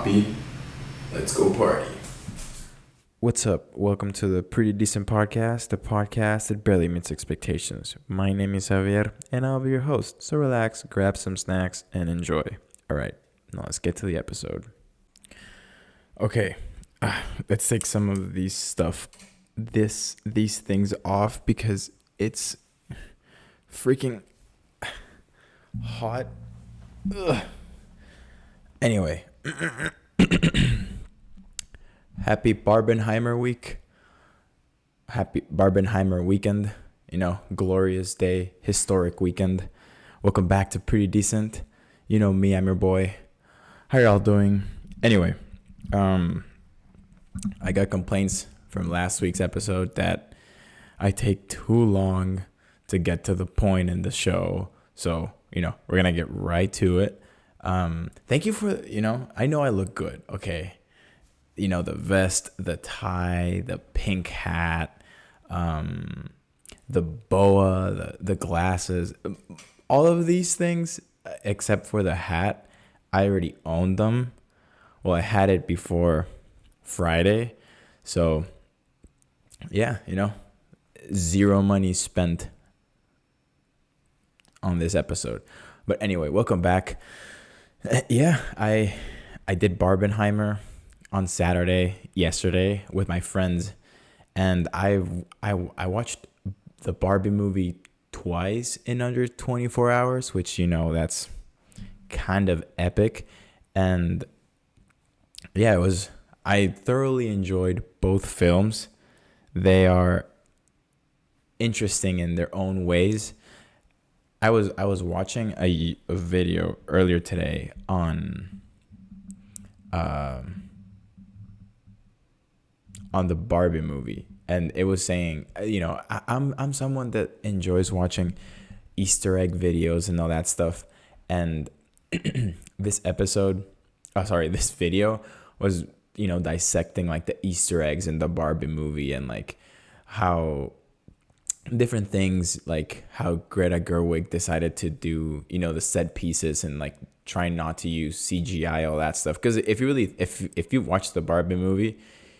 Poppy. Let's go party. What's up? Welcome to the Pretty Decent Podcast, the podcast that barely meets expectations. My name is Javier, and I'll be your host. So relax, grab some snacks, and enjoy. All right, now let's get to the episode. Okay, let's take some of these things off because it's freaking hot. Ugh. Anyway, happy Barbenheimer week. Happy Barbenheimer weekend. Glorious day, historic weekend. Welcome back to Pretty Decent. You know me, I'm your boy. How y'all doing? Anyway, I got complaints from last week's episode that I take too long to get to the point in the show. So, we're going to get right to it. Thank you for, I know I look good, okay? The vest, the tie, the pink hat, the boa, the glasses, all of these things, except for the hat, I already owned them. Well, I had it before Friday. So, yeah, zero money spent on this episode. But anyway, welcome back. Yeah, I did Barbenheimer on Saturday, yesterday, with my friends, and I watched the Barbie movie twice in under 24 hours, which that's kind of epic. And yeah, I thoroughly enjoyed both films. They are interesting in their own ways. I was watching a video earlier today on the Barbie movie, and it was saying, I'm someone that enjoys watching Easter egg videos and all that stuff, and this video was dissecting like the Easter eggs in the Barbie movie and like how different things, like how Greta Gerwig decided to do the set pieces and like trying not to use CGI, all that stuff. Because if you watch the Barbie movie,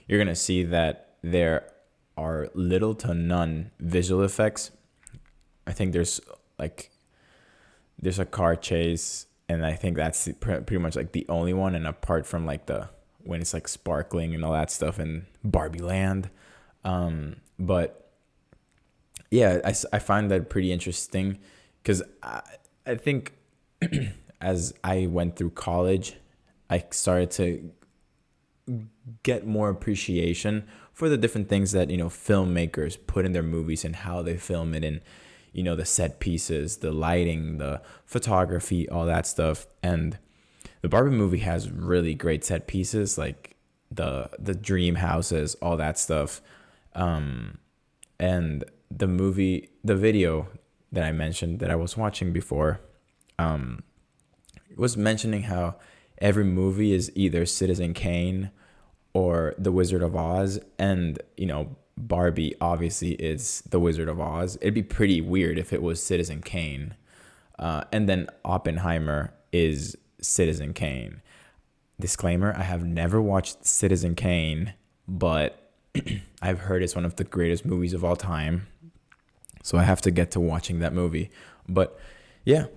you're gonna see that there are little to none visual effects. I think there's a car chase, and I think that's pretty much like the only one. And apart from like when it's like sparkling and all that stuff in Barbie Land, but yeah, I find that pretty interesting because I think as I went through college, I started to get more appreciation for the different things that filmmakers put in their movies and how they film it, and the set pieces, the lighting, the photography, all that stuff. And the Barbie movie has really great set pieces, like the dream houses, all that stuff. And the video that I mentioned that I was watching before was mentioning how every movie is either Citizen Kane or The Wizard of Oz, and Barbie obviously is The Wizard of Oz. It'd be pretty weird if it was Citizen Kane, and then Oppenheimer is Citizen Kane. Disclaimer: I have never watched Citizen Kane, but I've heard it's one of the greatest movies of all time. So I have to get to watching that movie. But yeah,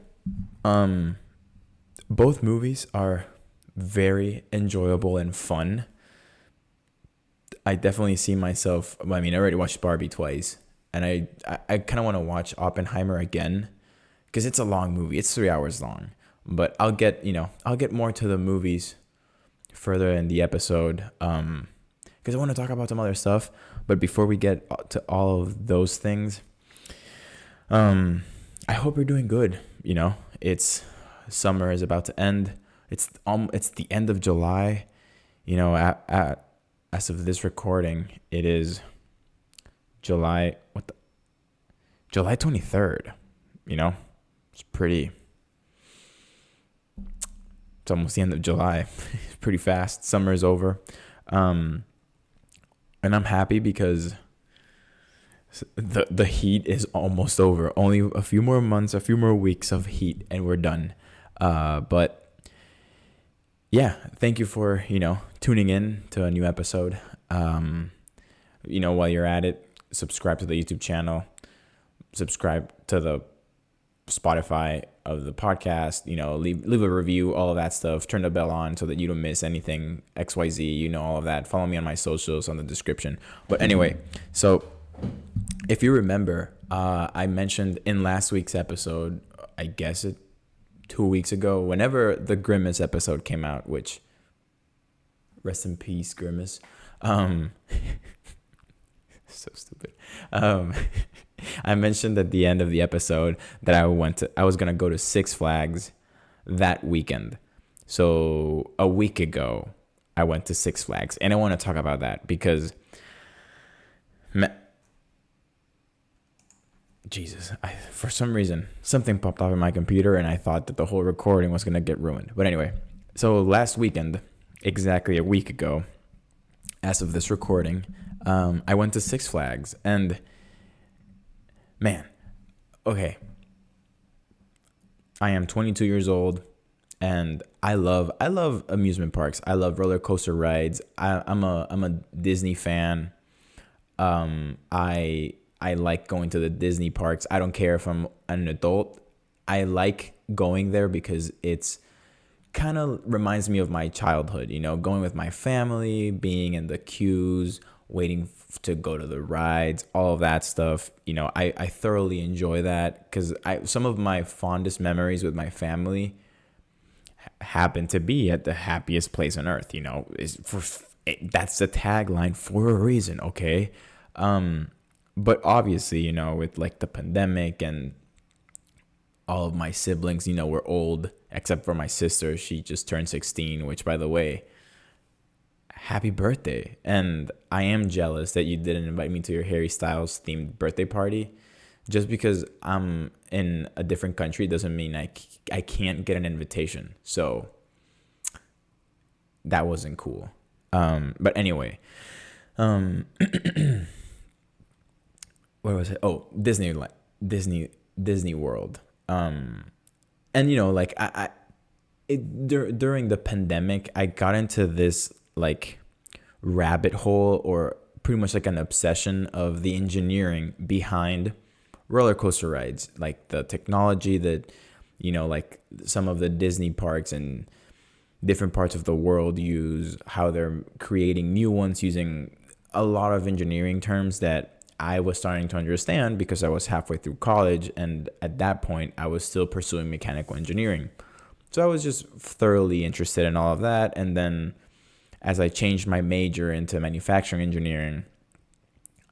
both movies are very enjoyable and fun. I definitely see myself. I already watched Barbie twice, and I kind of want to watch Oppenheimer again because it's a long movie. It's 3 hours long. But I'll get more to the movies further in the episode. Because I want to talk about some other stuff. But before we get to all of those things, I hope you're doing good. It's summer is about to end. It's the end of July. As of this recording, it is July 23rd. It's pretty. It's almost the end of July. It's pretty fast. Summer is over. And I'm happy because the heat is almost over. Only a few more months, a few more weeks of heat, and we're done. But yeah, thank you for, tuning in to a new episode. While you're at it, subscribe to the YouTube channel, subscribe to the Spotify of the podcast, leave a review, all of that stuff. Turn the bell on so that you don't miss anything XYZ, all of that. Follow me on my socials on the description. But anyway, so if you remember, I mentioned in last week's episode, I guess 2 weeks ago, whenever the Grimace episode came out, which rest in peace, Grimace. So stupid. Um, I mentioned at the end of the episode that I was gonna go to Six Flags that weekend. So a week ago, I went to Six Flags, and I want to talk about that because, Jesus, for some reason something popped up in my computer, and I thought that the whole recording was gonna get ruined. But anyway, so last weekend, exactly a week ago, as of this recording, I went to Six Flags, and man, okay, I am 22 years old, and I love amusement parks. I love roller coaster rides. I'm a Disney fan. I like going to the Disney parks. I don't care if I'm an adult. I like going there because it's kind of reminds me of my childhood, going with my family, being in the queues, waiting to go to the rides, all of that stuff. I thoroughly enjoy that because some of my fondest memories with my family happen to be at the happiest place on earth. That's the tagline for a reason, okay? But obviously, with like the pandemic and all of my siblings, were old, except for my sister. She just turned 16, which, by the way, happy birthday. And I am jealous that you didn't invite me to your Harry Styles themed birthday party. Just because I'm in a different country doesn't mean I can't get an invitation. So that wasn't cool. But anyway, where was it? Oh, Disney World. And like during the pandemic, I got into this like rabbit hole, or pretty much like an obsession of the engineering behind roller coaster rides, like the technology that, like some of the Disney parks and different parts of the world use, how they're creating new ones using a lot of engineering terms that I was starting to understand because I was halfway through college, and at that point I was still pursuing mechanical engineering. So I was just thoroughly interested in all of that. And then as I changed my major into manufacturing engineering,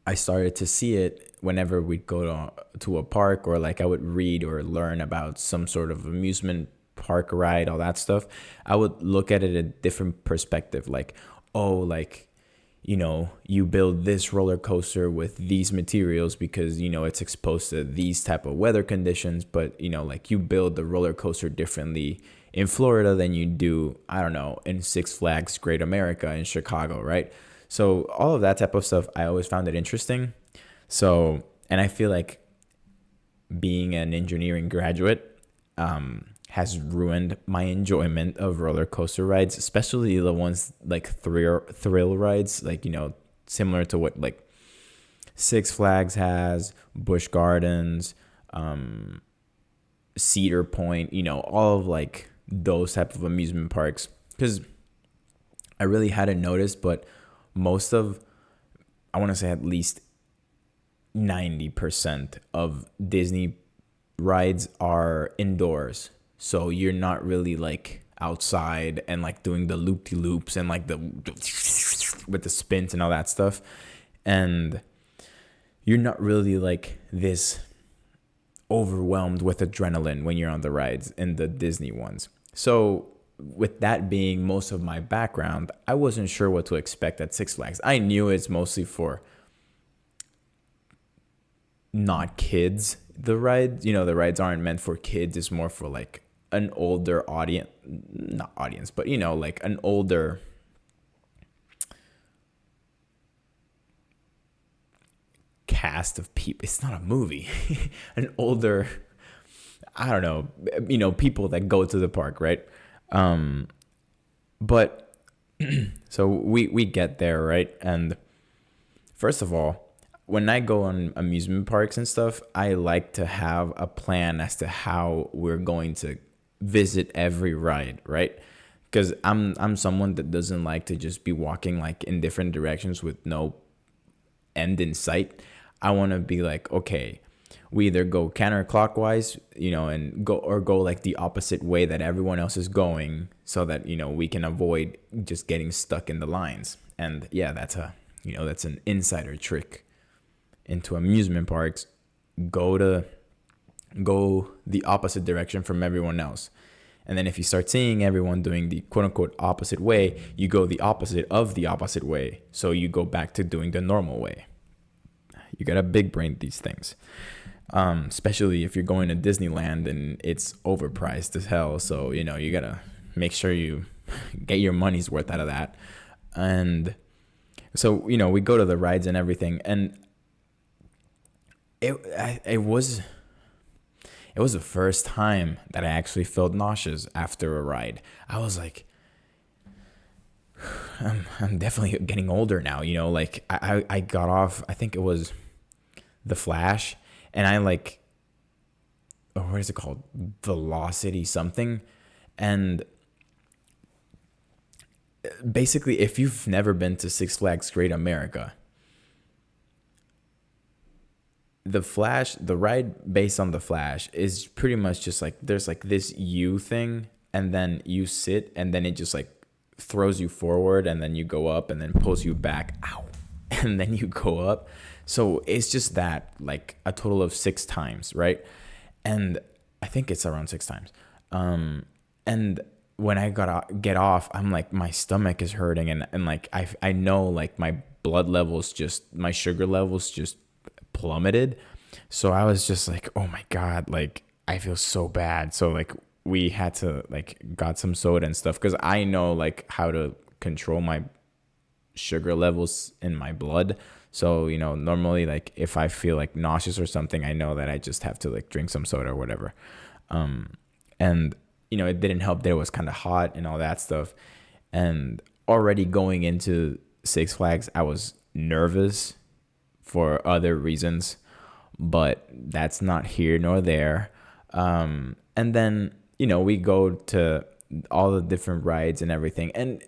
I started to see it whenever we'd go to a park, or like I would read or learn about some sort of amusement park ride, all that stuff. I would look at it a different perspective, like, oh, like, you build this roller coaster with these materials because, it's exposed to these type of weather conditions. But, like you build the roller coaster differently in Florida than you do, I don't know, in Six Flags Great America in Chicago, right? So all of that type of stuff, I always found it interesting. So, and I feel like being an engineering graduate, has ruined my enjoyment of roller coaster rides, especially the ones like thrill rides, like, similar to what like Six Flags has, Busch Gardens, Cedar Point, all of like those type of amusement parks. Because I really hadn't noticed, but most of, I want to say at least 90% of Disney rides are indoors. So you're not really like outside and like doing the loop-de-loops and like the with the spins and all that stuff. And you're not really like this overwhelmed with adrenaline when you're on the rides in the Disney ones. So with that being most of my background, I wasn't sure what to expect at Six Flags. I knew it's mostly for not kids. The rides aren't meant for kids. It's more for like an older audience, not audience, but like an older cast of people. It's not a movie. An older, I don't know, people that go to the park, right? But so we get there, right? And first of all, when I go on amusement parks and stuff, I like to have a plan as to how we're going to visit every ride, right? Because I'm someone that doesn't like to just be walking like in different directions with no end in sight. I want to be like, okay, we either go counterclockwise, and go like the opposite way that everyone else is going, so that we can avoid just getting stuck in the lines. And yeah, that's an insider trick into amusement parks. Go the opposite direction from everyone else. And then if you start seeing everyone doing the quote unquote opposite way, you go the opposite of the opposite way. So you go back to doing the normal way. You got to big brain these things. Especially if you're going to Disneyland and it's overpriced as hell. So, you got to make sure you get your money's worth out of that. And so, we go to the rides and everything. And it was the first time that I actually felt nauseous after a ride. I was like, I'm definitely getting older now, like I got off, I think it was the Flash, and I like, what is it called? Velocity something. And basically, if you've never been to Six Flags Great America, the ride based on the Flash is pretty much just like, there's like this U thing, and then you sit, and then it just like throws you forward, and then you go up, and then pulls you back, ow, and then you go up. So it's just that, like a total of 6 times, right? And I think it's around 6 times. And when I get off, I'm like, my stomach is hurting, and like I know like my my sugar levels just plummeted. So I was just like, oh my God, like I feel so bad. So like we had to like got some soda and stuff, because I know like how to control my sugar levels in my blood. So, normally like if I feel like nauseous or something, I know that I just have to like drink some soda or whatever. And it didn't help that it was kind of hot and all that stuff. And already going into Six Flags, I was nervous for other reasons, but that's not here nor there. And then, we go to all the different rides and everything. And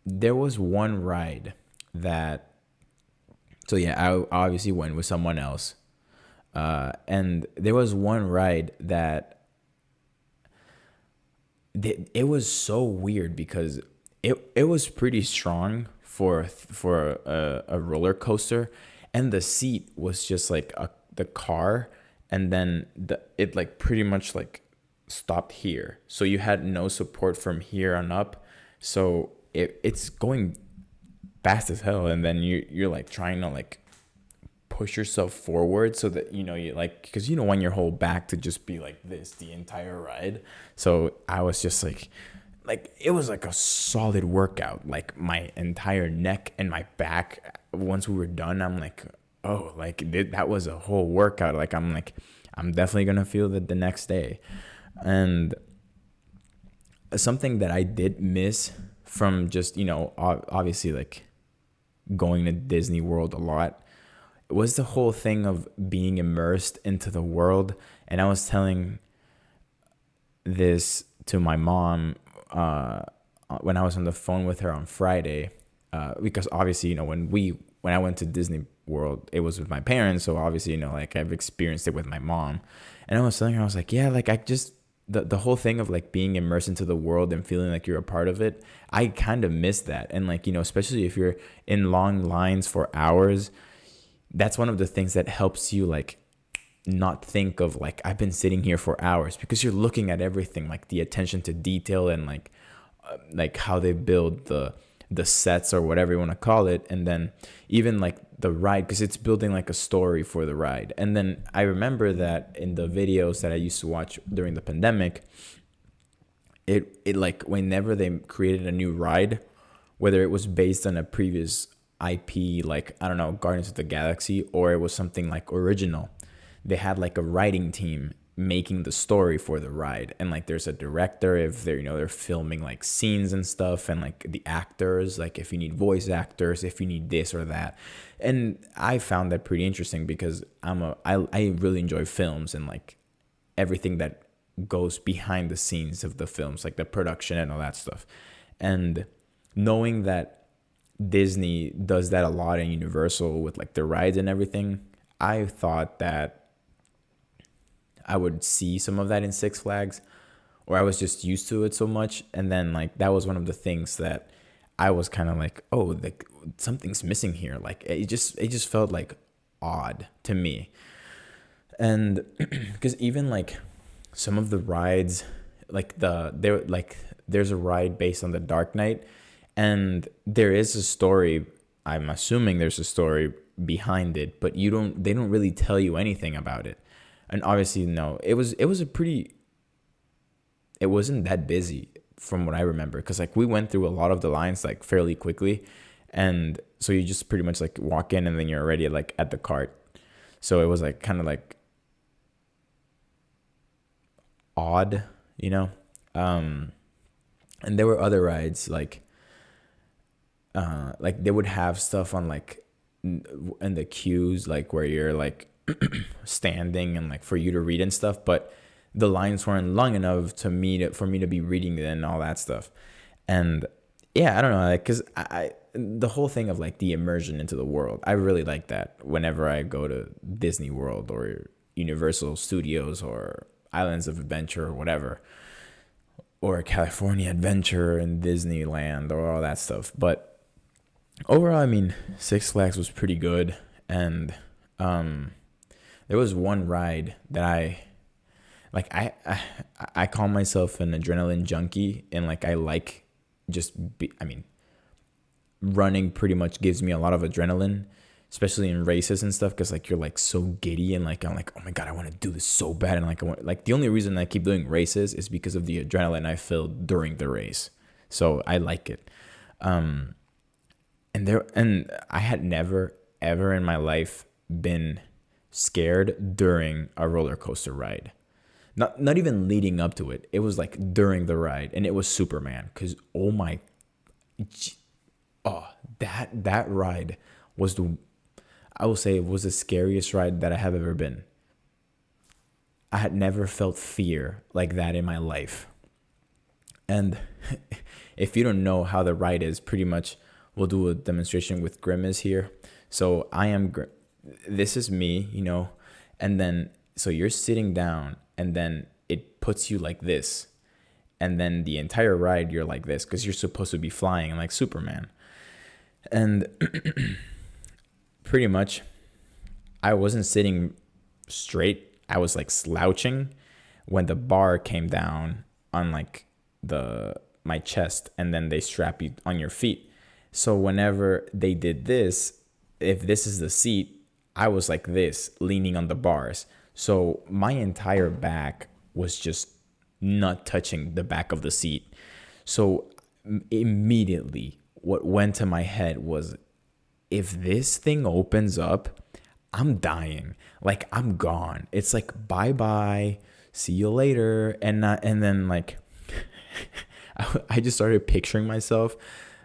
there was one ride that, so yeah, I obviously went with someone else. And there was one ride that it was so weird, because it was pretty strong for a roller coaster, and the seat was just like the car, and then it like pretty much like stopped here, so you had no support from here on up. So it's going fast as hell, and then you're like trying to like push yourself forward, so that you like, because you don't want your whole back to just be like this the entire ride. So I was just like it was like a solid workout, like my entire neck and my back. Once we were done, I'm like, oh, like that was a whole workout. Like I'm definitely gonna feel that the next day. And something that I did miss from just obviously like going to Disney World a lot was the whole thing of being immersed into the world. And I was telling this to my mom when I was on the phone with her on Friday, because obviously when I went to Disney World, it was with my parents, so obviously like I've experienced it with my mom. And I was telling her, I was like, yeah, like I just the whole thing of like being immersed into the world and feeling like you're a part of it, I kind of miss that. And like especially if you're in long lines for hours, that's one of the things that helps you like not think of like I've been sitting here for hours, because you're looking at everything, like the attention to detail, and like how they build the sets or whatever you want to call it. And then even like the ride, because it's building like a story for the ride. And then I remember that in the videos that I used to watch during the pandemic, it like whenever they created a new ride, whether it was based on a previous IP, like I don't know, Guardians of the Galaxy, or it was something like original, they had like a writing team making the story for the ride. And like there's a director, if they're, they're filming like scenes and stuff, and like the actors, like if you need voice actors, if you need this or that. And I found that pretty interesting because I really enjoy films and like everything that goes behind the scenes of the films, like the production and all that stuff. And knowing that Disney does that a lot in Universal with like the rides and everything, I thought that I would see some of that in Six Flags, or I was just used to it so much. And then like that was one of the things that I was kind of like, oh, like something's missing here. Like it just felt like odd to me. And because even like some of the rides, like there's a ride based on the Dark Knight, and there is a story. I'm assuming there's a story behind it, but they don't really tell you anything about it. And obviously, no, it wasn't that busy from what I remember, because like we went through a lot of the lines like fairly quickly, and so you just pretty much like walk in and then you're already like at the cart. So it was like kind of like odd, you know. And there were other rides like they would have stuff on like in the queues, like where you're like standing and like for you to read and stuff, but the lines weren't long enough for me to be reading it and all that stuff. And yeah, I don't know, like, because I the whole thing of like the immersion into the world, I really like that whenever I go to Disney World or Universal Studios or Islands of Adventure or whatever, or California Adventure and Disneyland or all that stuff. But overall, I mean, Six Flags was pretty good. And there was one ride that I call myself an adrenaline junkie, and like I like running pretty much gives me a lot of adrenaline, especially in races and stuff, because like you're like so giddy, and like I'm like, oh my god, I want to do this so bad. And like I want, like the only reason I keep doing races is because of the adrenaline I feel during the race. So I like it. And I had never ever in my life been scared during a roller coaster ride. Not even leading up to it. It was like during the ride, and it was Superman. Cause that ride was I will say it was the scariest ride that I have ever been. I had never felt fear like that in my life. And if you don't know how the ride is, pretty much we'll do a demonstration with Grimace here. So this is me, and then so you're sitting down, and then it puts you like this, and then the entire ride you're like this because you're supposed to be flying like Superman. And pretty much I wasn't sitting straight, I was like slouching when the bar came down on like my chest, and then they strap you on your feet. So whenever they did this, if this is the seat, I was like this, leaning on the bars. So my entire back was just not touching the back of the seat. So immediately what went to my head was, if this thing opens up, I'm dying. Like I'm gone. It's like, bye-bye, see you later. And then like, I just started picturing myself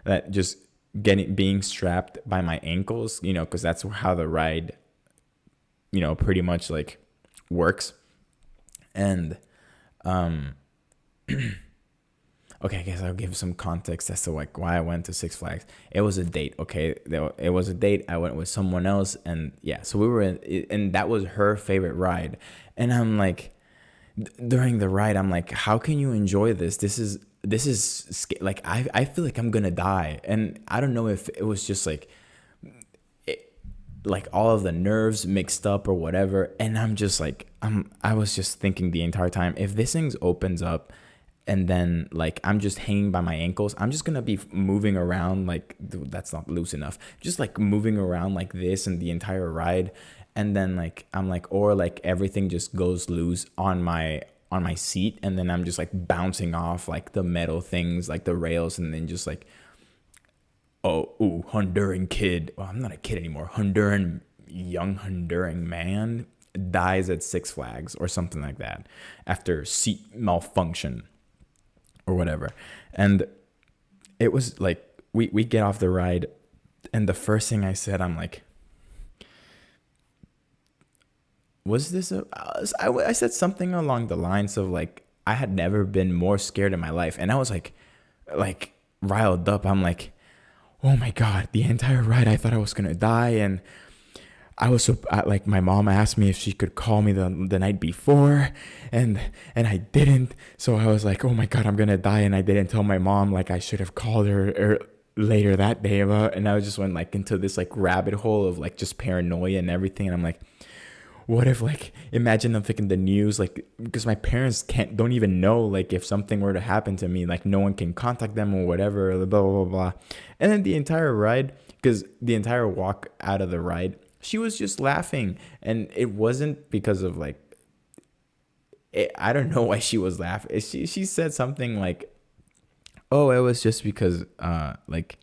that just being strapped by my ankles, because that's how the ride, pretty much like works. And okay, I guess I'll give some context as to like why I went to Six Flags. It was a date, okay? It was a date. I went with someone else, and yeah, so we were and that was her favorite ride. And I'm like, during the ride, I'm like, how can you enjoy this? This is like I feel like I'm gonna die. And I don't know if it was just like like all of the nerves mixed up or whatever. And I'm just like, I was just thinking the entire time, if this thing opens up and then like I'm just hanging by my ankles, I'm just gonna be moving around like, dude, that's not loose enough, just like moving around like this and the entire ride. And then like I'm like, or like everything just goes loose on my seat, and then I'm just like bouncing off like the metal things, like the rails, and then just like, Honduran kid. Well, I'm not a kid anymore. Young Honduran man dies at Six Flags or something like that after seat malfunction or whatever. And it was like we get off the ride, and the first thing I said, I'm like, was this a I said something along the lines of like, I had never been more scared in my life. And I was like riled up. I'm like, oh my god, the entire ride I thought I was gonna die. And I was so like, my mom asked me if she could call me the night before, and I didn't. So I was like, oh my god, I'm gonna die. And I didn't tell my mom. Like, I should have called her later that day about. And I just went like into this like rabbit hole of like just paranoia and everything. And I'm like, what if, like, imagine I'm thinking the news, like, because my parents don't even know, like, if something were to happen to me, like, no one can contact them or whatever, blah blah blah. And then the entire ride, because the entire walk out of the ride, she was just laughing. And it wasn't because of like, I don't know why she was laughing. She said something like, oh, it was just because like,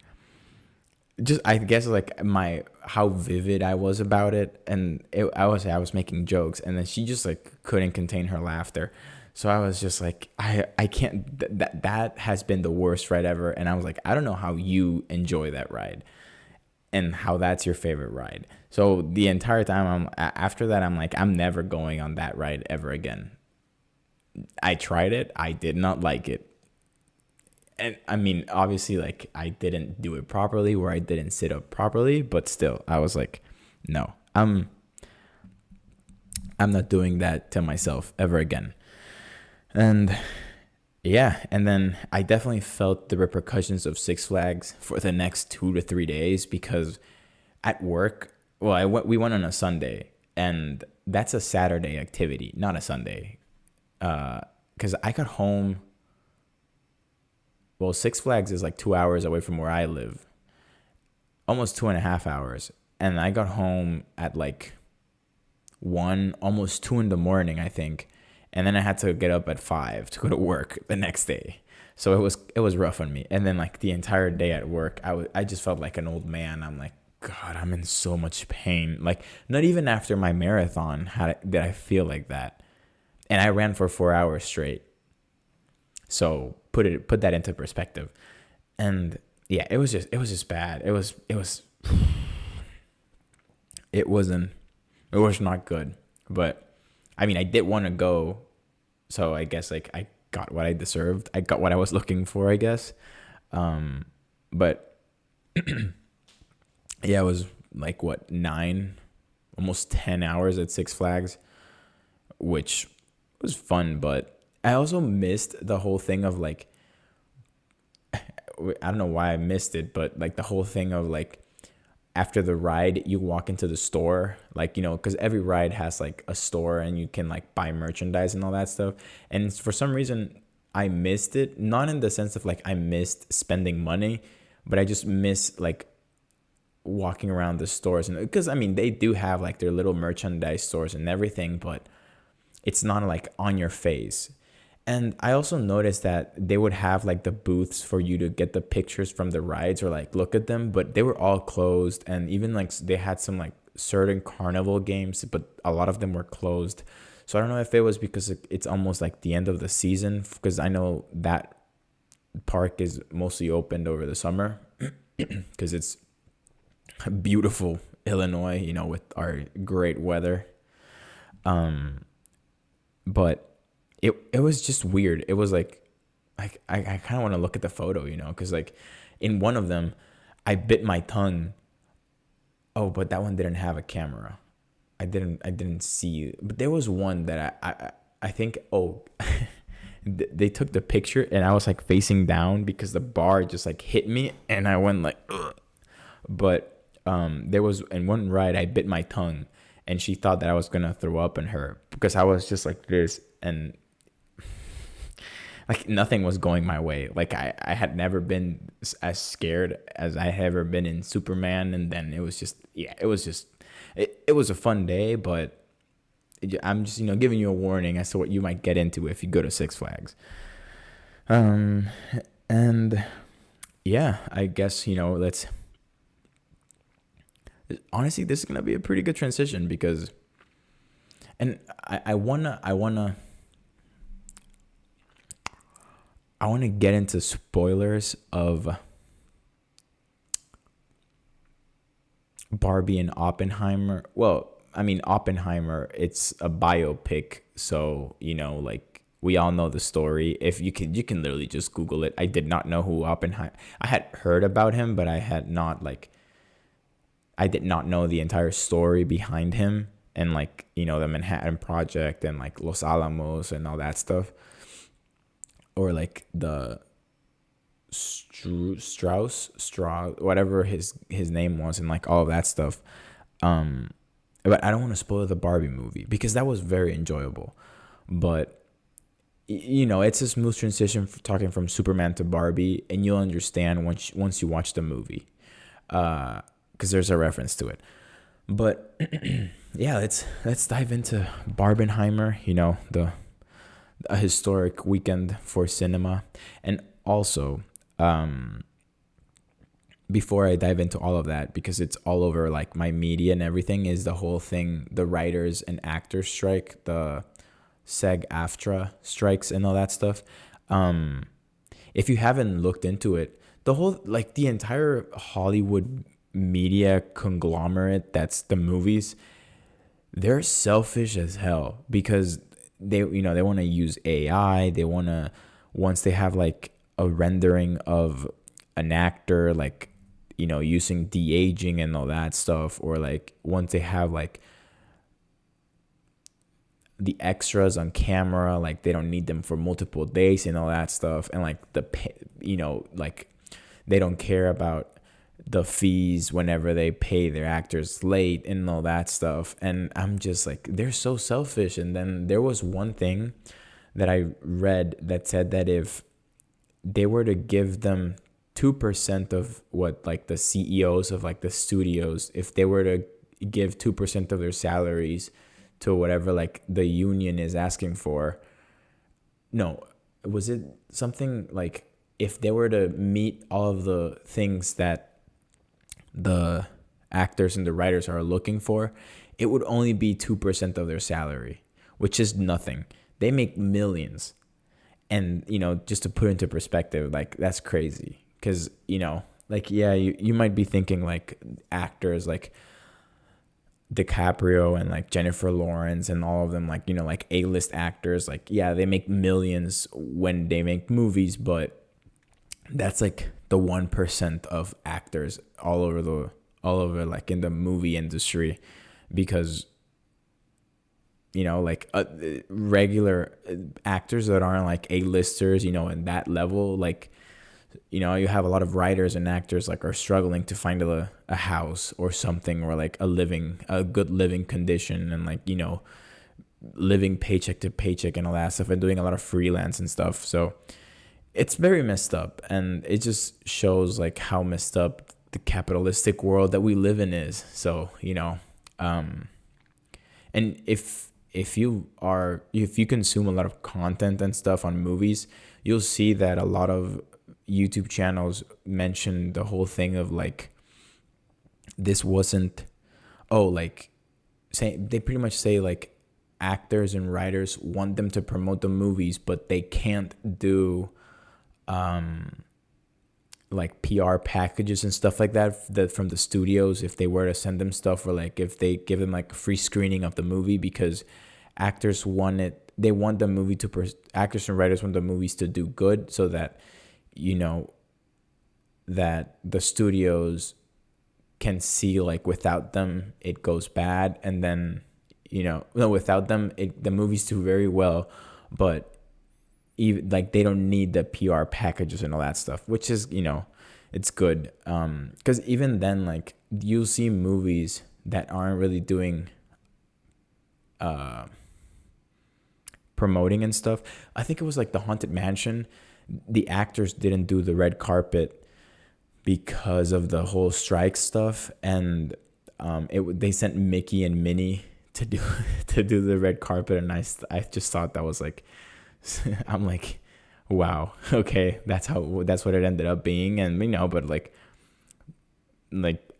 just, I guess, like, my how vivid I was about it. And I was making jokes, and then she just like couldn't contain her laughter. So I was just like, I can't, that has been the worst ride ever. And I was like, I don't know how you enjoy that ride and how that's your favorite ride. So the entire time, after that, I'm like, I'm never going on that ride ever again. I tried it, I did not like it. And I mean, obviously, like, I didn't do it properly, where I didn't sit up properly, but still, I was like, no, I'm not doing that to myself ever again. And yeah, and then I definitely felt the repercussions of Six Flags for the next 2 to 3 days, because at work, well, we went on a Sunday, and that's a Saturday activity, not a Sunday. Because I got home. Well, Six Flags is like 2 hours away from where I live, almost 2.5 hours. And I got home at like 1, almost 2 in the morning, I think. And then I had to get up at 5 to go to work the next day. So it was rough on me. And then like the entire day at work, I just felt like an old man. I'm like, God, I'm in so much pain. Like, not even after my marathon did I feel like that. And I ran for 4 hours straight. So put that into perspective. And yeah, it was just bad. It was not good. But I mean, I did want to go, so I guess like I got what I deserved. I got what I was looking for, I guess. But yeah, it was like, what, 9, almost 10 hours at Six Flags, which was fun, but I also missed the whole thing of like, I don't know why I missed it, but like the whole thing of like, after the ride, you walk into the store, like, because every ride has like a store, and you can like buy merchandise and all that stuff. And for some reason, I missed it. Not in the sense of like I missed spending money, but I just miss like walking around the stores. And because I mean, they do have like their little merchandise stores and everything, but it's not like on your face. And I also noticed that they would have like the booths for you to get the pictures from the rides or like look at them, but they were all closed. And even like they had some like certain carnival games, but a lot of them were closed. So I don't know if it was because it's almost like the end of the season, because I know that park is mostly opened over the summer because it's beautiful Illinois, with our great weather. But it was just weird. It was like I kind of want to look at the photo, because like in one of them, I bit my tongue. Oh, but that one didn't have a camera. I didn't see. But there was one that I think, oh, they took the picture, and I was like facing down because the bar just like hit me, and I went like, ugh. But there was, in one ride, I bit my tongue, and she thought that I was gonna throw up in her, because I was just like this, and like nothing was going my way. Like I had never been as scared as I had ever been in Superman. And then it was just, yeah, it was a fun day, but I'm just, giving you a warning as to what you might get into if you go to Six Flags. And yeah, I guess, let's, honestly, this is going to be a pretty good transition, because And I wanna get into spoilers of Barbie and Oppenheimer. Well, I mean Oppenheimer, it's a biopic, so like we all know the story. If you can literally just Google it. I did not know who Oppenheimer. I had heard about him, but I did not know the entire story behind him and like the Manhattan Project and like Los Alamos and all that stuff, or like the Strauss, whatever his name was, and like all of that stuff. Um, but I don't want to spoil the Barbie movie because that was very enjoyable. But it's a smooth transition talking from Superman to Barbie, and you'll understand once you watch the movie, because there's a reference to it. But yeah, let's dive into Barbenheimer. The a historic weekend for cinema, and also before I dive into all of that, because it's all over like my media and everything, is the whole thing, the writers and actors strike, the SAG-AFTRA strikes and all that stuff. If you haven't looked into it, the entire Hollywood media conglomerate that's the movies, they're selfish as hell because they want to use AI. They want to, once they have like a rendering of an actor, like using de-aging and all that stuff, or like once they have like the extras on camera, like they don't need them for multiple days and all that stuff, and like like they don't care about the fees whenever they pay their actors late and all that stuff. And I'm just like, they're so selfish. And then there was one thing that I read that said that if they were to give them 2% of what like the CEOs of like the studios, if they were to give 2% of their salaries to whatever like the union is asking for, no, was it something like if they were to meet all of the things that the actors and the writers are looking for, it would only be 2% of their salary, which is nothing. They make millions. And, just to put into perspective, like that's crazy. Because, like, yeah, you might be thinking like actors like DiCaprio and like Jennifer Lawrence and all of them, like, like A-list actors, like, yeah, they make millions when they make movies, but that's like the 1% of actors all over like in the movie industry, because like regular actors that aren't like A-listers, in that level, like you have a lot of writers and actors like are struggling to find a house or something, or like a good living condition, and like living paycheck to paycheck and all that stuff, and doing a lot of freelance and stuff. So it's very messed up, and it just shows like how messed up the capitalistic world that we live in is. So and if you consume a lot of content and stuff on movies, you'll see that a lot of YouTube channels mention the whole thing of like, this wasn't, like they pretty much say like actors and writers want them to promote the movies, but they can't do like PR packages and stuff like that from the studios if they were to send them stuff, or like if they give them like a free screening of the movie, because actors want it. They want the movie actors and writers want the movies to do good, so that that the studios can see like without them it goes bad, and then without them the movies do very well, but even like they don't need the PR packages and all that stuff, which is it's good, because even then like you'll see movies that aren't really doing promoting and stuff. I think it was like The Haunted Mansion. The actors didn't do the red carpet because of the whole strike stuff, and they sent Mickey and Minnie to do the red carpet, and I just thought that was like, I'm like, wow, okay, that's what it ended up being. And but like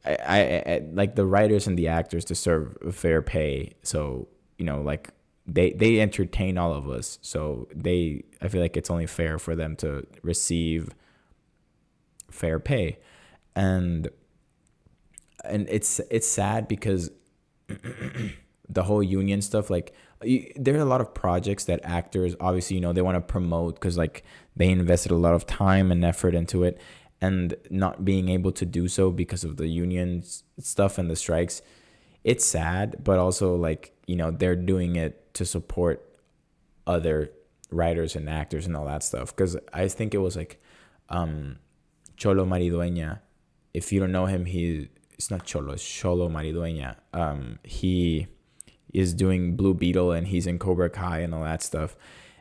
I like the writers and the actors deserve fair pay, so like they entertain all of us, so I feel like it's only fair for them to receive fair pay. and it's sad because the whole union stuff, like there are a lot of projects that actors obviously, they want to promote because like they invested a lot of time and effort into it, and not being able to do so because of the union stuff and the strikes, it's sad. But also, like, they're doing it to support other writers and actors and all that stuff, because I think it was like Cholo Maridueña. If you don't know him, it's not Cholo, it's Cholo Maridueña. He is doing Blue Beetle and he's in Cobra Kai and all that stuff.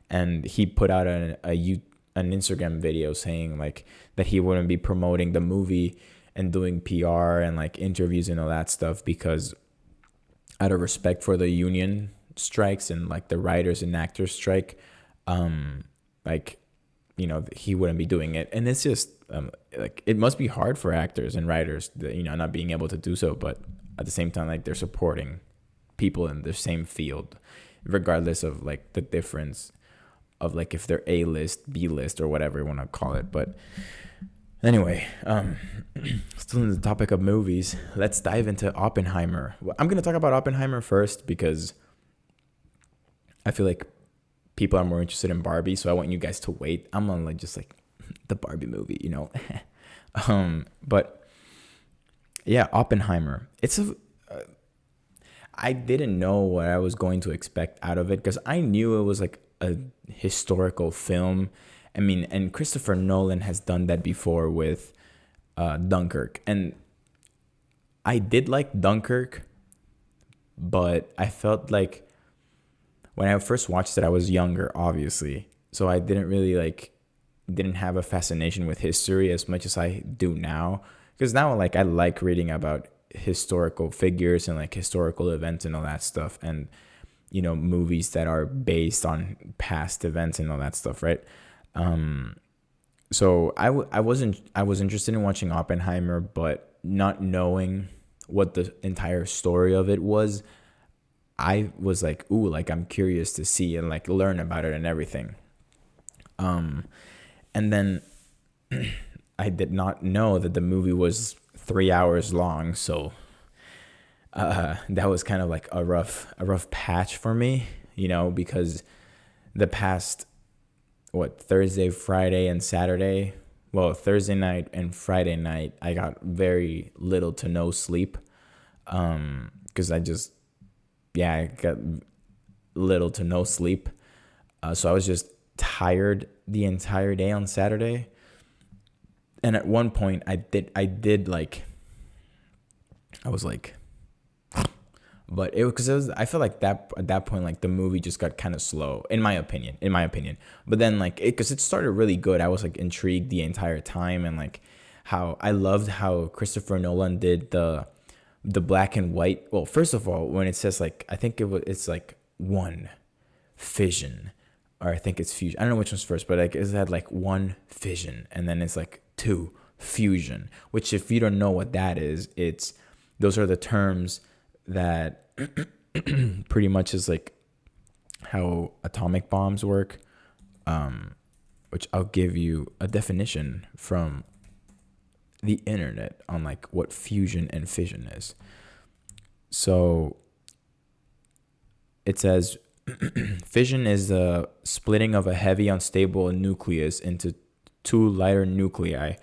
And he put out an Instagram video saying like that he wouldn't be promoting the movie and doing PR and like interviews and all that stuff because out of respect for the union strikes and like the writers and actors strike, like, he wouldn't be doing it. And it's just like, it must be hard for actors and writers that, not being able to do so, but at the same time, like, they're supporting people in the same field, regardless of like the difference of like if they're A list, B list, or whatever you want to call it. But anyway, still in the topic of movies, let's dive into Oppenheimer. I'm gonna talk about Oppenheimer first because I feel like people are more interested in Barbie, so I want you guys to wait. I'm on like just like the Barbie movie, but yeah, Oppenheimer. I didn't know what I was going to expect out of it because I knew it was like a historical film. I mean, and Christopher Nolan has done that before with Dunkirk. And I did like Dunkirk, but I felt like when I first watched it, I was younger, obviously. So I didn't have a fascination with history as much as I do now. Because now, like, I like reading about historical figures and like historical events and all that stuff, and movies that are based on past events and all that stuff, right? So I was interested in watching Oppenheimer, but not knowing what the entire story of it was, I was like, ooh, like, I'm curious to see and like learn about it and everything. And then I did not know that the movie was 3 hours long, so that was kind of like a rough patch for me, because the past Thursday, Friday, and Saturday, Thursday night and Friday night, I got very little to no sleep, because I got little to no sleep, so I was just tired the entire day on Saturday. And at one point I did like, I was like, but I feel like that at that point, like, the movie just got kind of slow, in my opinion. But then like because it started really good, I was like intrigued the entire time, and like how I loved how Christopher Nolan did the black and white. Well, first of all, when it says like, I think it's like one fission, or I think it's fusion. I don't know which one's first, but like it had like one fission, and then it's like two fusion. Which, if you don't know what that is, those are the terms that pretty much is like how atomic bombs work. Which I'll give you a definition from the internet on like what fusion and fission is. So it says fission is the splitting of a heavy unstable nucleus into two lighter nuclei,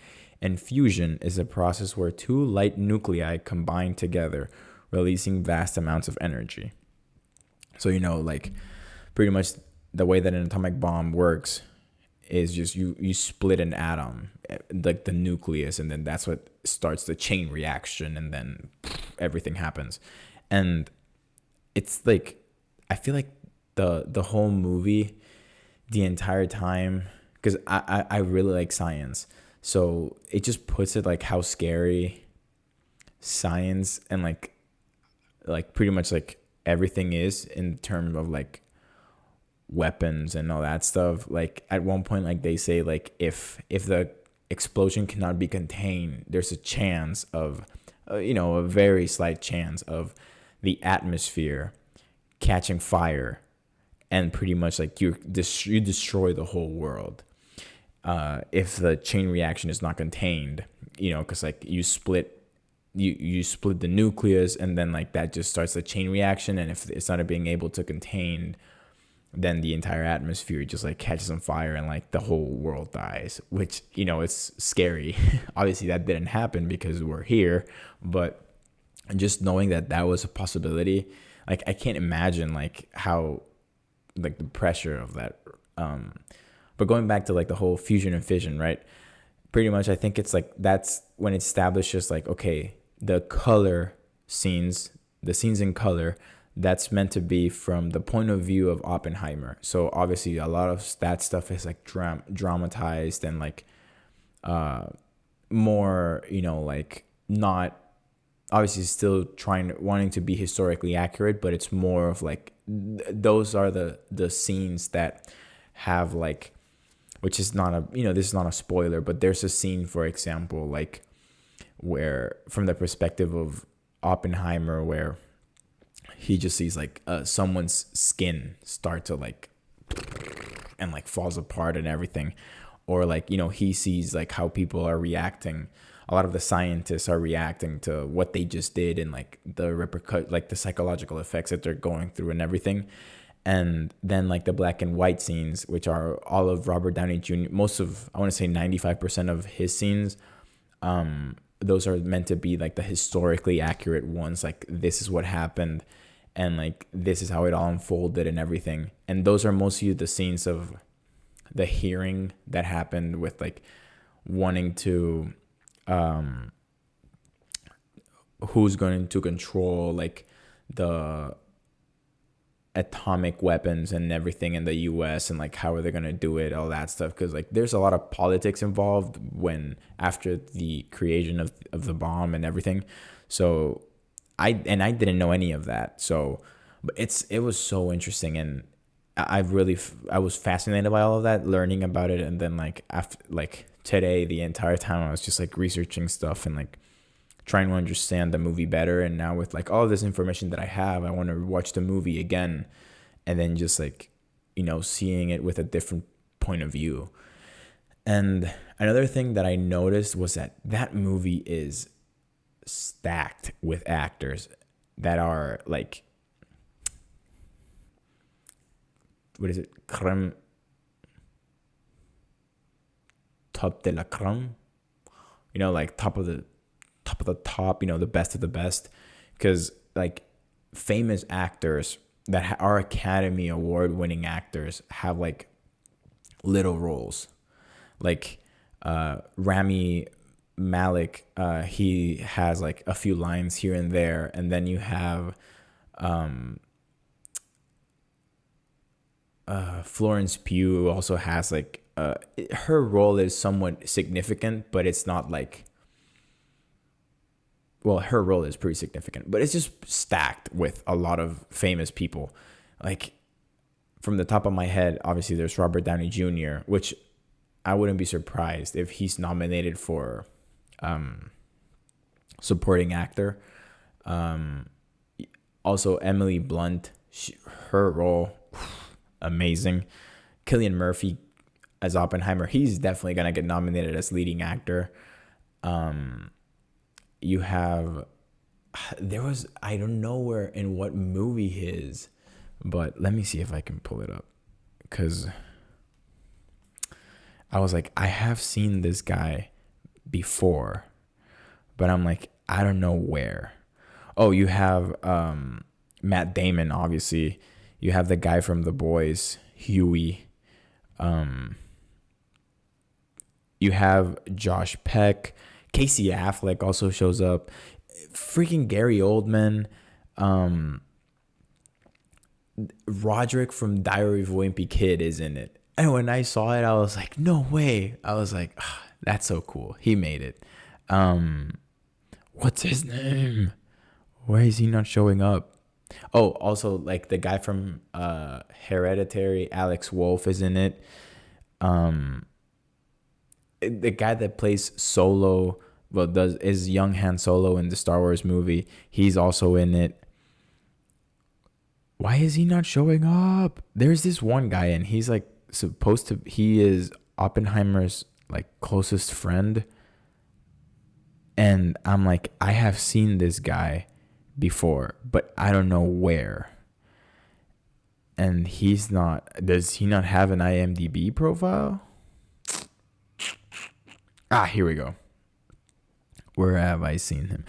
and fusion is a process where two light nuclei combine together, releasing vast amounts of energy. So like pretty much the way that an atomic bomb works is just you split an atom, like the nucleus, and then that's what starts the chain reaction, and then everything happens. And it's like, I feel like the whole movie, the entire time, because I really like science, so it just puts it like how scary science and like pretty much like everything is in terms of like weapons and all that stuff. Like at one point, like they say like if the explosion cannot be contained, there's a chance of a very slight chance of the atmosphere catching fire, and pretty much like you destroy the whole world if the chain reaction is not contained, because like you split the nucleus, and then like that just starts the chain reaction, and if it's not being able to contain, then the entire atmosphere just like catches on fire, and like the whole world dies, which it's scary. Obviously that didn't happen because we're here, but just knowing that that was a possibility, like I can't imagine like how, like the pressure of that. But going back to like the whole fusion and fission, right? Pretty much, I think it's like that's when it establishes like, okay, the color scenes, the scenes in color, that's meant to be from the point of view of Oppenheimer. So obviously, a lot of that stuff is like dramatized and like more, like not obviously still wanting to be historically accurate, but it's more of like those are the scenes that have like, which is not a, this is not a spoiler, but there's a scene, for example, like where from the perspective of Oppenheimer, where he just sees like someone's skin start to like and like falls apart and everything, or like he sees like how people are reacting. A lot of the scientists are reacting to what they just did, and like like the psychological effects that they're going through and everything. And then like the black and white scenes, which are all of Robert Downey Jr., most of, I want to say 95% of his scenes, those are meant to be like the historically accurate ones. Like this is what happened, and like this is how it all unfolded and everything. And those are mostly the scenes of the hearing that happened with like wanting to who's going to control like the atomic weapons and everything in the US, and like how are they going to do it, all that stuff, because like there's a lot of politics involved when after the creation of the bomb and everything. So I didn't know any of that, so but it was so interesting, and I was fascinated by all of that, learning about it. And then like after like today, the entire time I was just like researching stuff and like trying to understand the movie better. And now with like all this information that I have, I want to watch the movie again, and then just like seeing it with a different point of view. And another thing that I noticed was that movie is stacked with actors that are like, what is it, creme, top de la creme, like top of the top, the best of the best. Because like famous actors that are Academy Award winning actors have like little roles, like Rami Malek, he has like a few lines here and there. And then you have Florence Pugh, who also has like her role is somewhat significant, but it's not like, well, her role is pretty significant, but it's just stacked with a lot of famous people. Like from the top of my head, obviously there's Robert Downey Jr., which I wouldn't be surprised if he's nominated for supporting actor. Also Emily Blunt, her role, amazing. Cillian Murphy as Oppenheimer, he's definitely gonna get nominated as leading actor. You have, I don't know where in what movie his, but let me see if I can pull it up, because I was like, I have seen this guy before, but I'm like, I don't know where. Oh, you have Matt Damon, obviously. You have the guy from The Boys, Huey. You have Josh Peck. Casey Affleck also shows up. Freaking Gary Oldman. Roderick from Diary of a Wimpy Kid is in it. And when I saw it, I was like, no way. I was like, that's so cool. He made it. What's his name? Why is he not showing up? Oh, also like the guy from Hereditary, Alex Wolff, is in it. The guy that plays Solo, is young Han Solo in the Star Wars movie. He's also in it. Why is he not showing up? There's this one guy, and he's like supposed to. He is Oppenheimer's like closest friend, and I'm like, I have seen this guy before, but I don't know where. And he's not. Does he not have an IMDb profile? Ah, here we go. Where have I seen him?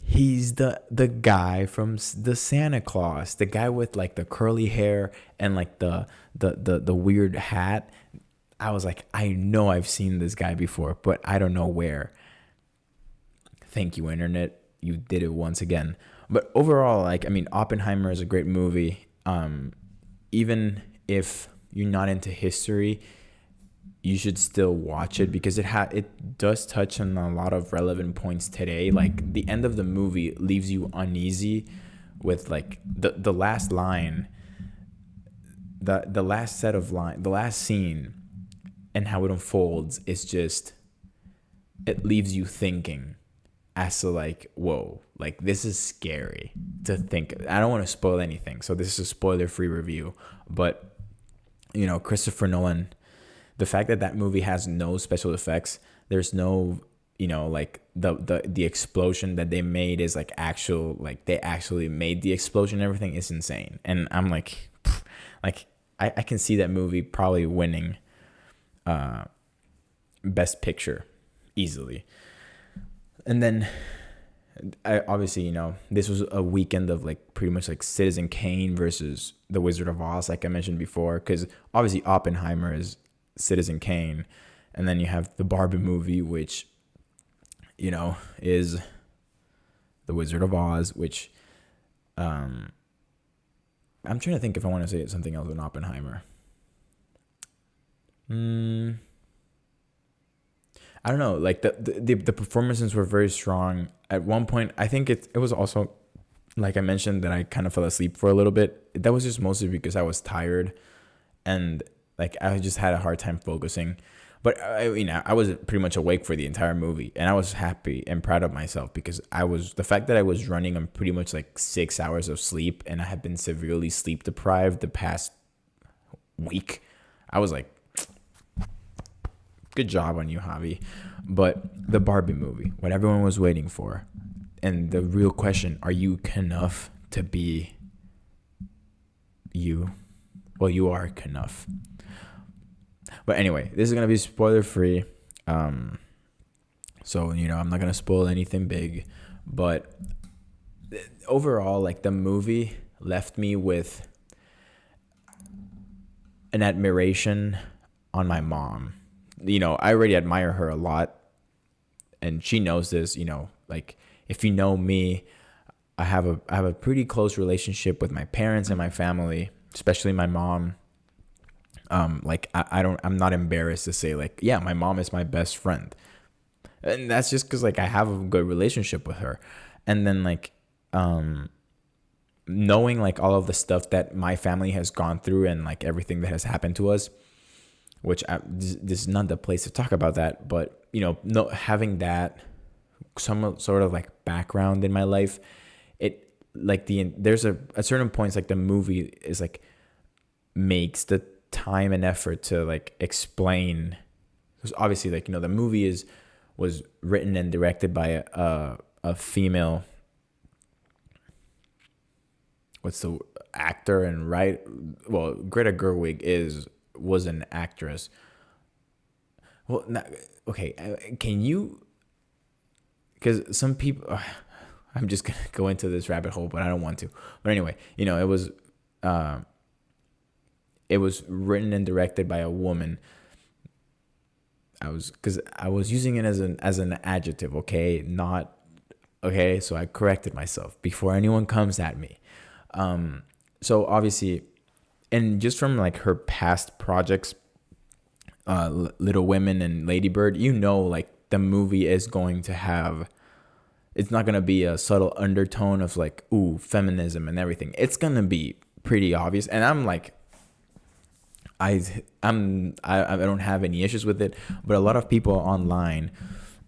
He's the guy from the Santa Claus, the guy with like the curly hair and like the weird hat. I was like, I know I've seen this guy before, but I don't know where. Thank you, internet. You did it once again. But overall, like, I mean, Oppenheimer is a great movie. Even if you're not into history, you should still watch it because it does touch on a lot of relevant points today. Like the end of the movie leaves you uneasy with like the last line, the last set of line, the last scene, and how it unfolds is just, it leaves you thinking as to like, whoa, like this is scary to think. I don't want to spoil anything, so this is a spoiler-free review. But you know, Christopher Nolan, the fact that that movie has no special effects, there's no, you know, like the explosion that they made is like actual, like they actually made the explosion and everything is insane. And I'm like, like I can see that movie probably winning Best Picture easily. And then I obviously, you know, this was a weekend of like pretty much like Citizen Kane versus The Wizard of Oz, like I mentioned before, because obviously Oppenheimer is Citizen Kane, and then you have the Barbie movie, which, you know, is The Wizard of Oz, which I'm trying to think if I want to say something else in Oppenheimer. I don't know, like the performances were very strong. At one point, I think it was also, like I mentioned, that I kind of fell asleep for a little bit. That was just mostly because I was tired, and like I just had a hard time focusing. But I was pretty much awake for the entire movie, and I was happy and proud of myself because the fact that I was running on pretty much like 6 hours of sleep, and I had been severely sleep deprived the past week. I was like, good job on you, Javi. But the Barbie movie, what everyone was waiting for, and the real question, are you enough to be you? Well, you are enough. But anyway, this is going to be spoiler free. So, you know, I'm not going to spoil anything big. But overall, like the movie left me with an admiration on my mom. You know, I already admire her a lot, and she knows this. You know, like if you know me, I have a pretty close relationship with my parents and my family, especially my mom. Like I'm not embarrassed to say like, yeah, my mom is my best friend, and that's just because like I have a good relationship with her. And then like knowing like all of the stuff that my family has gone through and like everything that has happened to us, which this is not the place to talk about that, but you know, no, having that some sort of like background in my life, it like there's a certain points like the movie is like makes the time and effort to like explain, because obviously like, you know, the movie was written and directed by a female, what's the actor, and right, well, Greta Gerwig was an actress. Well, not, okay, can you, because some people, I'm just gonna go into this rabbit hole, but I don't want to. But anyway, you know, it was written and directed by a woman. Because I was using it as an adjective, okay, not okay. So I corrected myself before anyone comes at me. So obviously, and just from like her past projects, Little Women and Lady Bird, you know, like the movie is going to have, it's not gonna be a subtle undertone of like, ooh, feminism and everything. It's gonna be pretty obvious, and I'm like, I don't have any issues with it, but a lot of people online,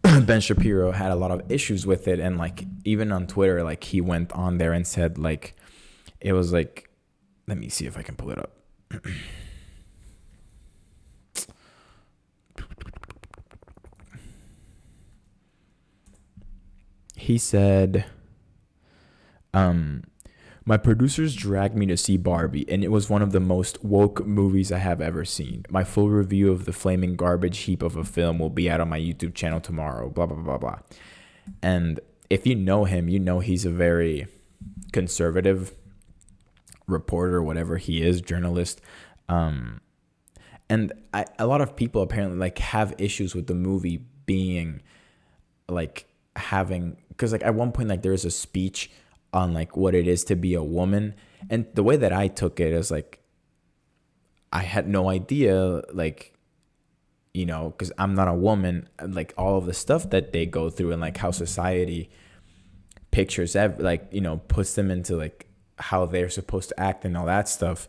Ben Shapiro had a lot of issues with it, and like even on Twitter, like he went on there and said like, It was like, let me see if I can pull it up. He said, um, my producers dragged me to see Barbie, and it was one of the most woke movies I have ever seen. My full review of the flaming garbage heap of a film will be out on my YouTube channel tomorrow. Blah, blah, blah, blah. And if you know him, you know he's a very conservative reporter, whatever he is, journalist. Um, and a lot of people apparently like have issues with the movie being like having, because like at one point like there was a speech on like what it is to be a woman, and the way that I took it is like I had no idea, like, you know, because I'm not a woman, like all of the stuff that they go through and like how society pictures like, you know, puts them into like how they're supposed to act and all that stuff.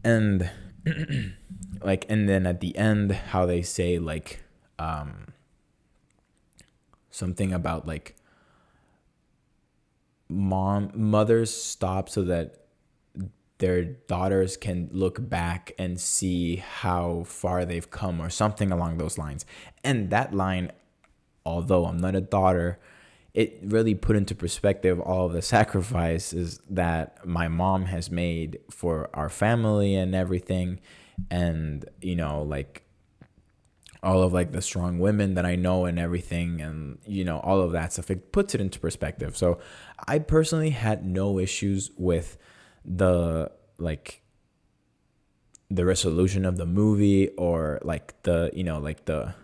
And like, and then at the end how they say like something about like mothers stop so that their daughters can look back and see how far they've come, or something along those lines. And that line, although I'm not a daughter, it really put into perspective all of the sacrifices that my mom has made for our family and everything. And, you know, like all of like the strong women that I know and everything, and, you know, all of that stuff, it puts it into perspective. So I personally had no issues with the like the resolution of the movie, or like the, you know, like the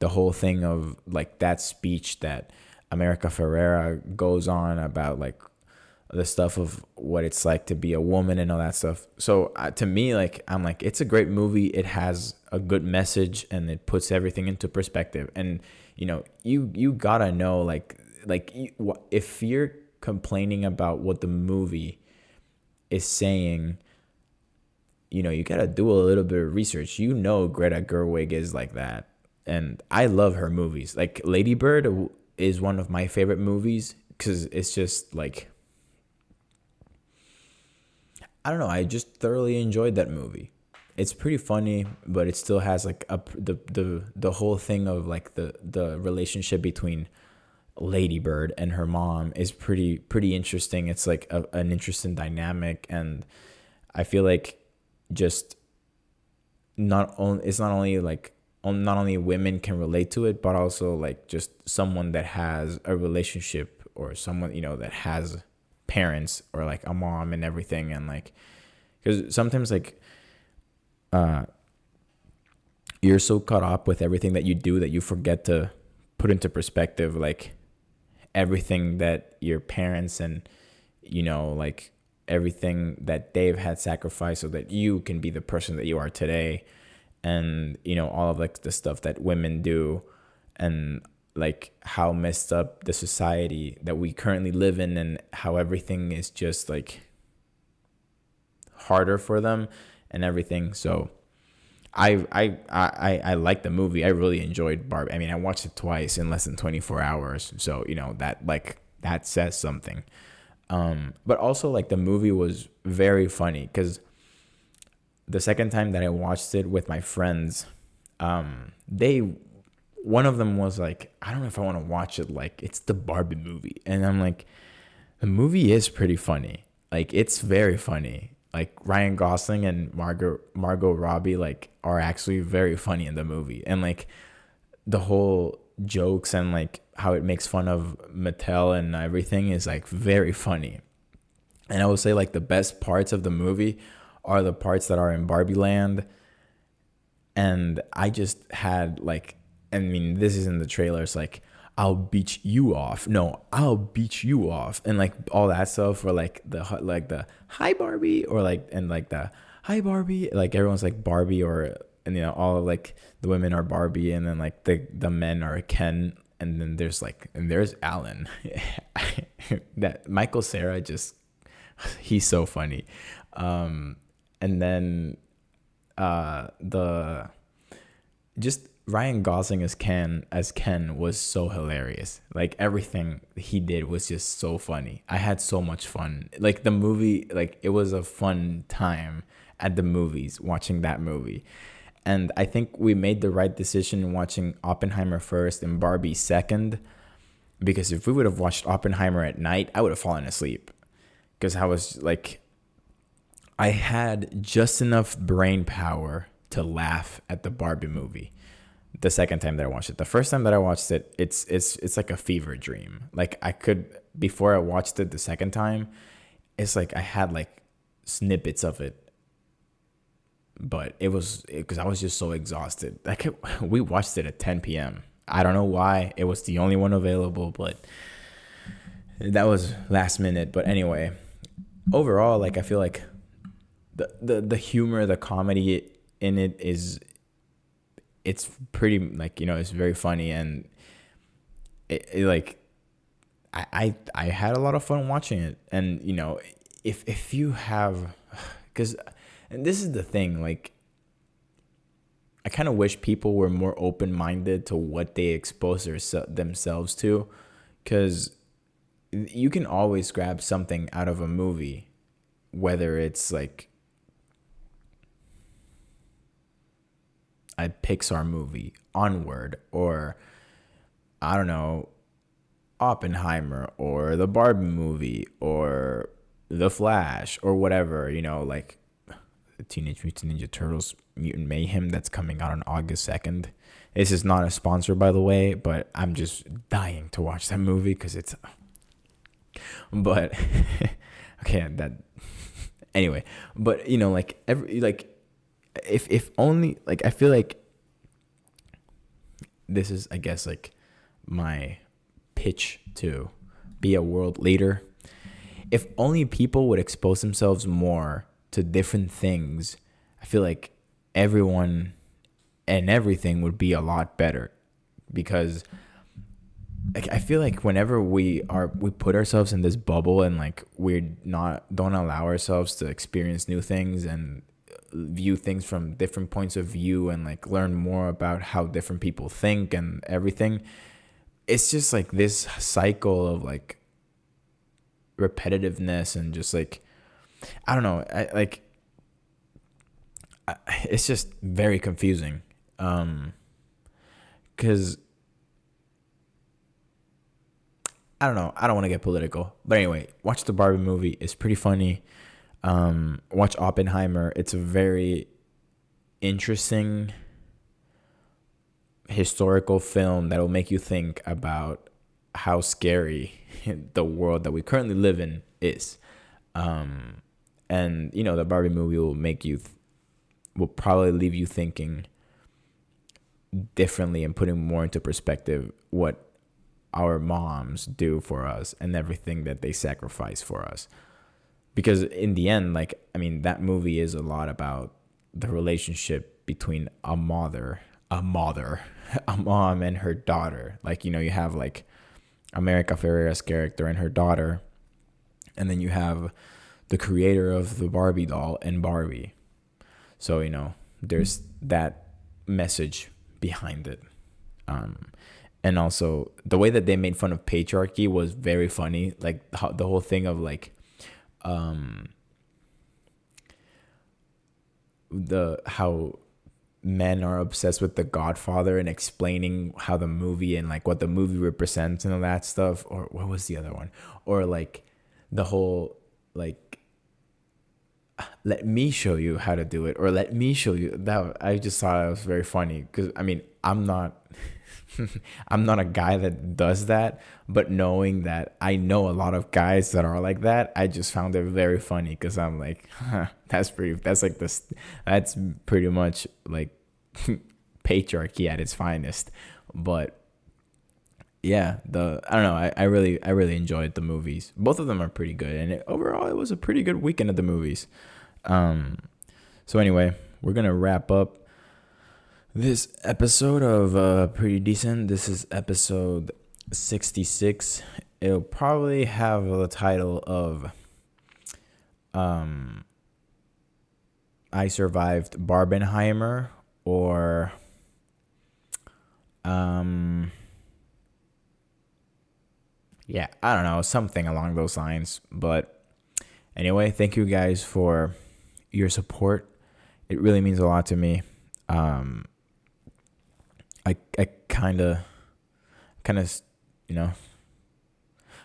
whole thing of like that speech that America Ferrera goes on about like the stuff of what it's like to be a woman and all that stuff. So to me, like, I'm like, it's a great movie. It has a good message and it puts everything into perspective. And, you know, you gotta know, if you're complaining about what the movie is saying, you know, you gotta do a little bit of research. You know, Greta Gerwig is like that. And I love her movies. Like Lady Bird is one of my favorite movies because it's just like, I don't know, I just thoroughly enjoyed that movie. It's pretty funny, but it still has like the whole thing of like the relationship between Lady Bird and her mom is pretty interesting. It's like an interesting dynamic, and I feel like just not only women can relate to it, but also like just someone that has a relationship, or someone, you know, that has parents or like a mom and everything. And like, because sometimes like you're so caught up with everything that you do that you forget to put into perspective like everything that your parents and, you know, like everything that they've had sacrificed so that you can be the person that you are today. And, you know, all of like the stuff that women do, and like how messed up the society that we currently live in, and how everything is just like harder for them and everything. So I like the movie. I really enjoyed Barbie. I mean, I watched it twice in less than 24 hours. So, you know, that says something. But also like the movie was very funny because the second time that I watched it with my friends, one of them was like, I don't know if I want to watch it. Like, it's the Barbie movie. And I'm like, the movie is pretty funny. Like, it's very funny. Like, Ryan Gosling and Margot Robbie, like, are actually very funny in the movie. And, like, the whole jokes and, like, how it makes fun of Mattel and everything is, like, very funny. And I would say, like, the best parts of the movie are the parts that are in Barbie Land. And I just had, like, I mean, this is in the trailer. It's like, I'll beat you off. No, I'll beat you off. And like all that stuff, or like the hi Barbie, or like, and like the hi Barbie, like everyone's like Barbie, or, and, you know, all of like the women are Barbie, and then like the men are Ken, and then there's Alan. That Michael Cera, just, he's so funny. And then the just Ryan Gosling as Ken was so hilarious. Like everything he did was just so funny. I had so much fun. Like the movie, like it was a fun time at the movies watching that movie. And I think we made the right decision watching Oppenheimer first and Barbie second, because if we would have watched Oppenheimer at night, I would have fallen asleep, because I was like, I had just enough brain power to laugh at the Barbie movie. The second time that I watched it, the first time that I watched it, it's like a fever dream. Like I could, before I watched it the second time, it's like I had like snippets of it, but it was because I was just so exhausted. Like we watched it at 10 p.m. I don't know why. It was the only one available, but that was last minute. But anyway, overall, like I feel like the humor, the comedy in it is, it's pretty, like, it's very funny, and like I had a lot of fun watching it. And if you have, because, and this is the thing, like I kind of wish people were more open-minded to what they expose themselves to, because you can always grab something out of a movie, whether it's like a Pixar movie, Onward, or I don't know, Oppenheimer, or the Barbie movie, or The Flash, or whatever, like Teenage Mutant Ninja Turtles Mutant Mayhem that's coming out on August 2nd. This is not a sponsor, by the way, but I'm just dying to watch that movie because it's. But okay, that anyway. But like every, like if only, like I feel like this is, I guess, like my pitch to be a world leader. If only people would expose themselves more to different things, I feel like everyone and everything would be a lot better. Because like I feel like whenever we put ourselves in this bubble, and like don't allow ourselves to experience new things and view things from different points of view, and like learn more about how different people think and everything, it's just like this cycle of like repetitiveness, and just like I don't know, it's just very confusing. Because I don't know, I don't want to get political, but anyway, watch the Barbie movie. It's pretty funny. Watch Oppenheimer. It's a very interesting historical film that will make you think about how scary the world that we currently live in is. And the Barbie movie will make you will probably leave you thinking differently and putting more into perspective what our moms do for us and everything that they sacrifice for us. Because in the end, like, I mean, that movie is a lot about the relationship between a mom and her daughter. Like, you have like America Ferrera's character and her daughter, and then you have the creator of the Barbie doll and Barbie. So, there's that message behind it. And also the way that they made fun of patriarchy was very funny. Like the whole thing of like, how men are obsessed with The Godfather, and explaining how the movie and like what the movie represents and all that stuff. Or what was the other one? Or like the whole like, let me show you how to do it, or let me show you that. I just thought it was very funny, because I mean, I'm not I'm not a guy that does that, but knowing that I know a lot of guys that are like that, I just found it very funny, because I'm like, that's pretty much like patriarchy at its finest. But yeah, I don't know, I really enjoyed the movies. Both of them are pretty good, and overall it was a pretty good weekend at the movies. So anyway, we're gonna wrap up this episode of Pretty Decent. This is episode 66. It'll probably have the title of I Survived Barbenheimer, or Um, yeah, I don't know, something along those lines. But anyway, thank you guys for your support. It really means a lot to me. Um, I kind of, you know,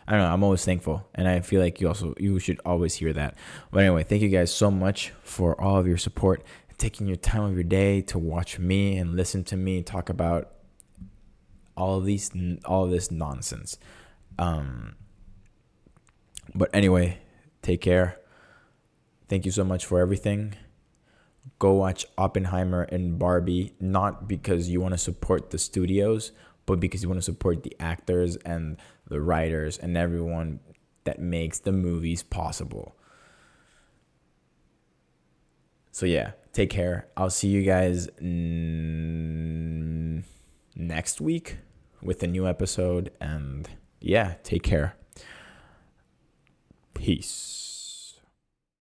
I don't know. I'm always thankful, and I feel like you should always hear that. But anyway, thank you guys so much for all of your support, taking your time of your day to watch me and listen to me talk about all of this nonsense. Um, but anyway, take care. Thank you so much for everything. Go watch Oppenheimer and Barbie, not because you want to support the studios, but because you want to support the actors and the writers and everyone that makes the movies possible. So yeah, take care. I'll see you guys next week with a new episode. And yeah, take care. Peace.